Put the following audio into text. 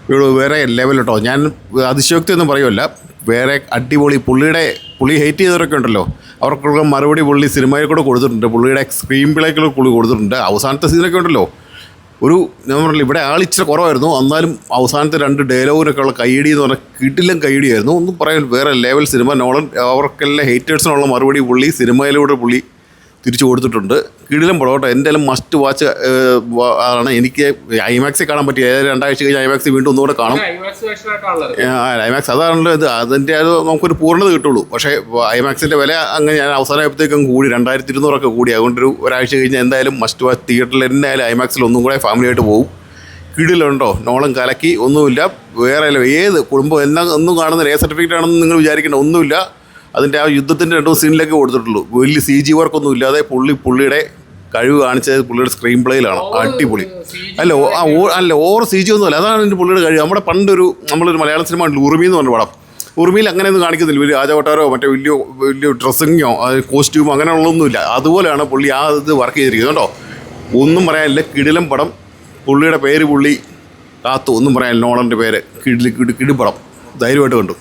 ഇവിടെ വേറെ ലെവൽ കേട്ടോ. ഞാൻ അതിശയോക്തി ഒന്നും പറയുമല്ല, വേറെ അടിപൊളി. പുള്ളി ഹേറ്റ് ചെയ്തവരൊക്കെ ഉണ്ടല്ലോ, അവർക്കുള്ള മറുപടി പുള്ളി സിനിമയിൽ കൂടെ കൊടുത്തിട്ടുണ്ട്. പുള്ളിയുടെ സ്ക്രീൻ പ്ലേക്കുള്ള പുള്ളി കൊടുത്തിട്ടുണ്ട്. അവസാനത്തെ സീനൊക്കെ ഉണ്ടല്ലോ, ഞാൻ പറഞ്ഞില്ല, ഇവിടെ ആളിച്ചിരി കുറവായിരുന്നു, എന്നാലും അവസാനത്തെ 2 ഡയലോഗിനൊക്കെ ഉള്ള കൈയടി എന്ന് പറഞ്ഞാൽ കിടിലം കൈയടിയായിരുന്നു. ഒന്നും പറയാൻ വേറെ ലെവൽ സിനിമ. നോളൻ അവർക്കെല്ലാം ഹേറ്റേഴ്സിനുള്ള മറുപടി പുള്ളി സിനിമയിലൂടെ തിരിച്ചു കൊടുത്തിട്ടുണ്ട്. കിടിലം പടം കേട്ടോ. എന്തായാലും മസ്റ്റ് വാച്ച് ആണ്. എനിക്ക് ഐമാക്സിൽ കാണാൻ പറ്റിയ 2 ആഴ്ച കഴിഞ്ഞ് ഐമാക്സിൽ വീണ്ടും ഒന്നുകൂടെ കാണും. ഐമാക്സ് അതാണല്ലോ ഇത്, അതിൻ്റെ അത് നമുക്കൊരു പൂർണ്ണത കിട്ടുള്ളൂ. പക്ഷേ ഐമാക്സിൻ്റെ വില അങ്ങനെ ഞാൻ അവസാനമായപ്പോഴത്തേക്കും കൂടി 2200 കൂടി. അതുകൊണ്ടൊരു ഒരാഴ്ച കഴിഞ്ഞ് എന്തായാലും മസ്റ്റ് വാച്ച്. തിയേറ്ററിൽ എന്തായാലും ഐമാക്സിൽ ഒന്നും കൂടെ ഫാമിലിയായിട്ട് പോകും. കിടിലുണ്ടോ, നോളം കലക്കി. ഒന്നുമില്ല, വേറെ ഏത് കുടുംബം ഒന്നും കാണുന്ന എ സർട്ടിഫിക്കറ്റ് ആണെന്ന് നിങ്ങൾ വിചാരിക്കേണ്ട ഒന്നുമില്ല. അതിൻ്റെ ആ യുദ്ധത്തിൻ്റെ 2 സീനിലേക്ക് കൊടുത്തിട്ടുള്ളൂ. വലിയ CG വർക്കൊന്നും ഇല്ലാതെ പുള്ളിയുടെ കഴിവ് കാണിച്ചത് പുള്ളിയുടെ സ്ക്രീൻ പ്ലേയിലാണ്. അടിപൊളി. അല്ല ഓവർ CG ഒന്നുമല്ല, അതാണ് എൻ്റെ പുള്ളിയുടെ കഴിവ്. നമ്മളൊരു മലയാള സിനിമ ഉണ്ട്, ഉറുമി എന്ന് പറഞ്ഞ പടം. ഉറുമിയിൽ അങ്ങനെയൊന്നും കാണിക്കുന്നില്ല. വലിയ രാജകൊട്ടാരോ മറ്റേ വലിയ ഡ്രസ്സിങ്ങോ കോസ്റ്റ്യൂമോ അങ്ങനെയുള്ളതൊന്നുമില്ല. അതുപോലെയാണ് പുള്ളി ആ ഇത് വർക്ക് ചെയ്തിരിക്കുന്നത് കേട്ടോ. ഒന്നും പറയാനില്ല, കിടിലം പടം. പുള്ളിയുടെ പേര് പുള്ളി കാത്തു, ഒന്നും പറയാനില്ല. നോളൻ്റെ പേര് കിടിപടം. ധൈര്യമായിട്ട് കണ്ടു.